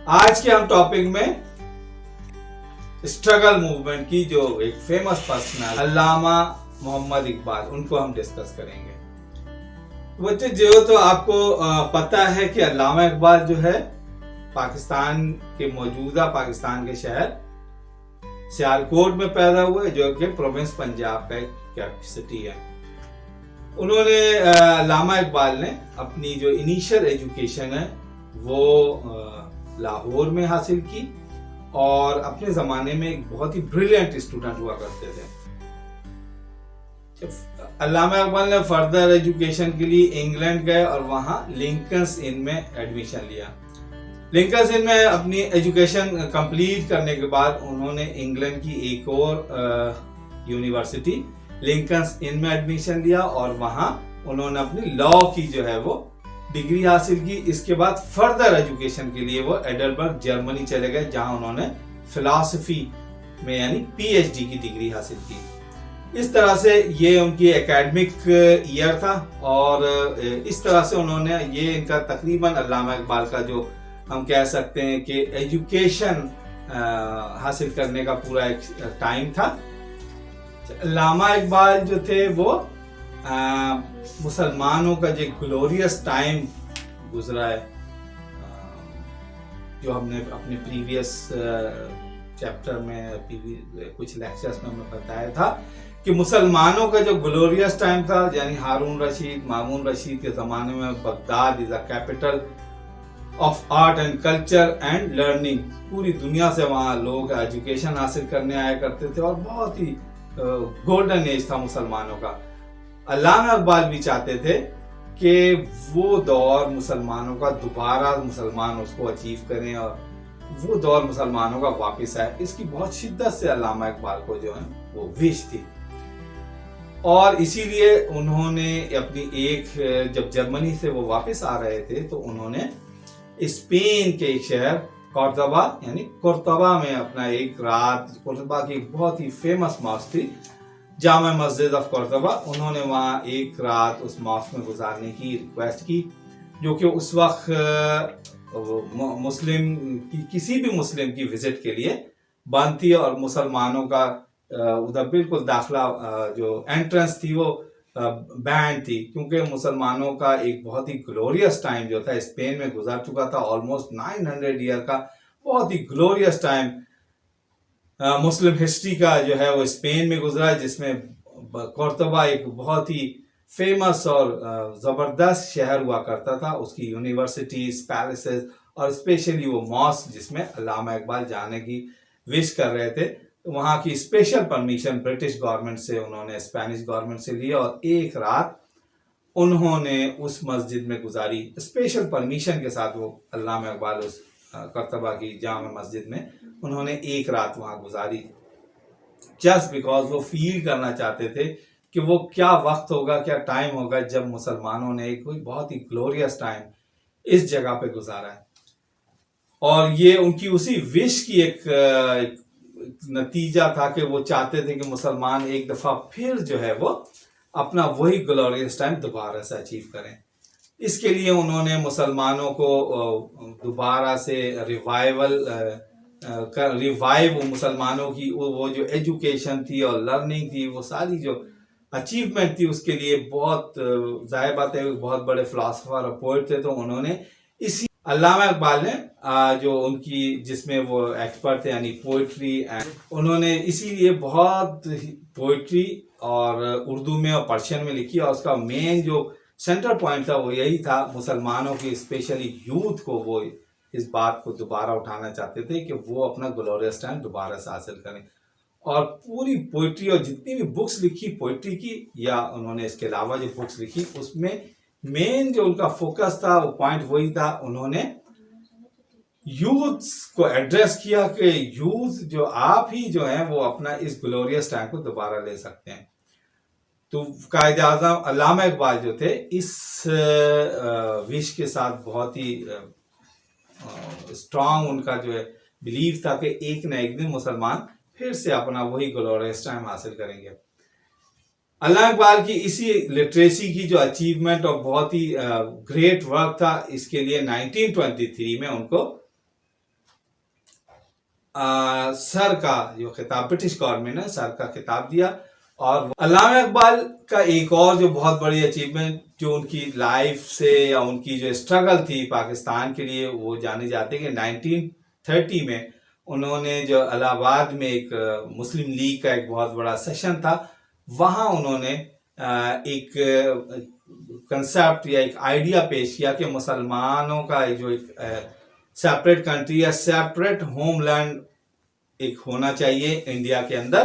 आज के हम टॉपिक में स्ट्रगल मूवमेंट की जो एक फेमस पर्सन अल्लामा मोहम्मद इकबाल, उनको हम डिस्कस करेंगे। बच्चे जो तो आपको पता है कि अल्लामा इकबाल जो है पाकिस्तान के मौजूदा पाकिस्तान के शहर सियालकोट में पैदा हुए, जो कि प्रोविंस पंजाब का एक सिटी है। उन्होंने अल्लामा इकबाल ने अपनी जो इनिशियल एजुकेशन है वो लाहौर में हासिल की और अपने जमाने में एक बहुत ही ब्रिलियंट स्टूडेंट हुआ करते थे। अल्लामा इकबाल ने फर्दर एजुकेशन के लिए इंग्लैंड गए और वहां लिंकन्स इन में एडमिशन लिया। लिंकन्स इन में अपनी एजुकेशन कंप्लीट करने के बाद उन्होंने इंग्लैंड की एक और यूनिवर्सिटी लिंकन्स इन में एडमिशन लिया और वहां उन्होंने अपनी लॉ की जो है वो डिग्री हासिल की। इसके बाद फर्दर एजुकेशन के लिए वो एडिनबर्ग जर्मनी चले गए, जहां उन्होंने फिलॉसफी में यानी पीएचडी की डिग्री हासिल की। इस तरह से ये उनकी एकेडमिक ईयर था और इस तरह से उन्होंने ये इनका तकरीबन अल्लामा इकबाल का जो हम कह सकते हैं कि एजुकेशन हासिल करने का पूरा एक टाइम था। अल्लामा इकबाल जो थे वो मुसलमानों का जो ग्लोरियस टाइम गुजरा है, जो हमने अपने प्रीवियस चैप्टर में कुछ लेक्चर्स में हमें बताया था कि मुसलमानों का जो ग्लोरियस टाइम था, यानी हारून रशीद, मामून रशीद के ज़माने में Baghdad is a capital of art and culture and learning. पूरी दुनिया से वहाँ लोग एजुकेशन हासिल करने आया करते थे और बहुत ही गोल्डन एज था मुसलमानों का। अल्लामा इकबाल भी चाहते थे कि वो दौर मुसलमानों का दोबारा मुसलमान उसको अचीव करें और वो दौर मुसलमानों का वापस आए। इसकी बहुत शिद्दत से अल्लामा इकबाल को जो है वो विश थी और इसीलिए उन्होंने अपनी जब जर्मनी से वो वापस आ रहे थे तो उन्होंने स्पेन के एक शहर कोर्दोबा यानी कुर्तबा में अपना एक रात, कुर्तबा की बहुत ही फेमस मॉस्क थी जामा मस्जिद ऑफ कोर्दोबा, उन्होंने वहाँ एक रात उस मॉस्क में गुजारने की रिक्वेस्ट की, जो कि उस वक्त मुस्लिम की किसी भी मुस्लिम की विजिट के लिए बंद थी और मुसलमानों का उधर बिल्कुल दाखिला जो एंट्रेंस थी वो बैन थी, क्योंकि मुसलमानों का एक बहुत ही ग्लोरियस टाइम जो था स्पेन में गुजार चुका था। ऑलमोस्ट 900 ईयर का बहुत ही ग्लोरियस टाइम मुस्लिम हिस्ट्री का जो है वो स्पेन में गुजरा, जिसमें कोर्दोबा एक बहुत ही फेमस और ज़बरदस्त शहर हुआ करता था। उसकी यूनिवर्सिटीज, पैलेसेस और स्पेशली वो मॉस्क जिसमें अल्लामा इकबाल जाने की विश कर रहे थे, वहाँ की स्पेशल परमिशन ब्रिटिश गवर्नमेंट से उन्होंने स्पेनिश गवर्नमेंट से लिया और एक रात उन्होंने उस मस्जिद में गुजारी। स्पेशल परमिशन के साथ वो अल्लामा इकबाल उस कोर्दोबा की जामा मस्जिद में उन्होंने एक रात वहाँ गुजारी, जस्ट बिकॉज वो फील करना चाहते थे कि वो क्या वक्त होगा, क्या टाइम होगा जब मुसलमानों ने कोई बहुत ही ग्लोरियस टाइम इस जगह पे गुजारा है। और ये उनकी उसी विश की एक नतीजा था कि वो चाहते थे कि मुसलमान एक दफा फिर जो है वो अपना वही ग्लोरियस टाइम दोबारा से अचीव करें। इसके लिए उन्होंने मुसलमानों को दोबारा से रिवाइव मुसलमानों की वो जो एजुकेशन थी और लर्निंग थी, वो सारी जो अचीवमेंट थी, उसके लिए बहुत जाहिर बात है बहुत बड़े फिलोसोफर और पोइट थे, तो उन्होंने इसी अल्लामा इकबाल ने जो उनकी जिसमें वो एक्सपर्ट थे यानी पोइट्री, उन्होंने इसीलिए बहुत पोइट्री और उर्दू में और पर्शियन में लिखी और उसका मेन जो सेंटर पॉइंट था वो यही था, मुसलमानों की स्पेशली यूथ को वो इस बात को दोबारा उठाना चाहते थे कि वो अपना ग्लोरियस टाइम दोबारा से हासिल करें। और पूरी पोइट्री और जितनी भी बुक्स लिखी पोइट्री की या उन्होंने इसके अलावा जो बुक्स लिखी, उसमें मेन जो उनका फोकस था वो पॉइंट वही था, उन्होंने यूथ को एड्रेस किया कि यूथ जो आप ही जो है वो अपना इस ग्लोरियस टाइम को दोबारा ले सकते हैं। तो कायद आज़म अल्लामा इकबाल जो थे इस विश के साथ बहुत ही स्ट्रांग उनका जो है बिलीव था कि एक न एक दिन मुसलमान फिर से अपना वही ग्लोरियस टाइम हासिल करेंगे। अल्लामा इकबाल की इसी लिटरेसी की जो अचीवमेंट और बहुत ही ग्रेट वर्क था, इसके लिए 1923 में उनको सर का जो खिताब, ब्रिटिश गवर्नमेंट ने सर का खिताब दिया। और अल्लामा इकबाल का एक और जो बहुत बड़ी अचीवमेंट जो उनकी लाइफ से या उनकी जो स्ट्रगल थी पाकिस्तान के लिए, वो जाने जाते कि 1930 में उन्होंने जो इलाहाबाद में एक मुस्लिम लीग का एक बहुत बड़ा सेशन था, वहाँ उन्होंने एक कंसेप्ट या एक आइडिया पेश किया कि मुसलमानों का जो एक सेपरेट कंट्री या सेपरेट होमलैंड एक होना चाहिए इंडिया के अंदर,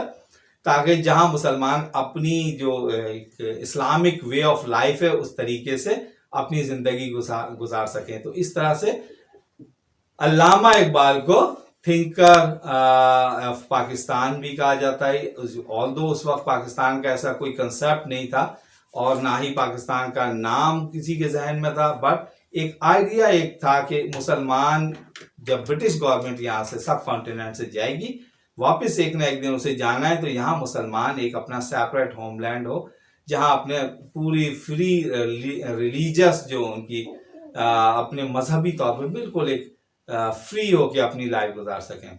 ताकि जहां मुसलमान अपनी जो एक इस्लामिक वे ऑफ लाइफ है उस तरीके से अपनी जिंदगी गुजार सकें। तो इस तरह से अल्लामा इकबाल को थिंकर ऑफ पाकिस्तान भी कहा जाता है। ऑल्दो उस वक्त पाकिस्तान का ऐसा कोई कंसेप्ट नहीं था और ना ही पाकिस्तान का नाम किसी के जहन में था, बट एक आइडिया एक था कि मुसलमान जब ब्रिटिश गवर्नमेंट यहाँ से सब कॉन्टिनेंट से जाएगी, वापस एक ना एक दिन उसे जाना है, तो यहाँ मुसलमान एक अपना सेपरेट होमलैंड हो जहाँ अपने पूरी फ्री रिलीजियस जो उनकी अपने मजहबी तौर पर बिल्कुल एक फ्री होके अपनी लाइफ गुजार सकें।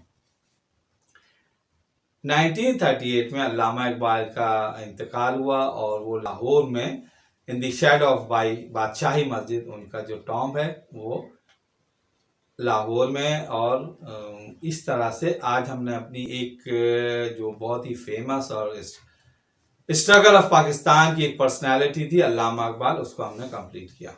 1938 में अल्लामा इकबाल का इंतकाल हुआ और वो लाहौर में in the shade of by Badshahi Masjid, उनका जो टॉम्ब है वो लाहौर में। और इस तरह से आज हमने अपनी एक जो बहुत ही फेमस और स्ट्रगल ऑफ पाकिस्तान की एक पर्सनैलिटी थी अल्लामा इकबाल, उसको हमने कंप्लीट किया।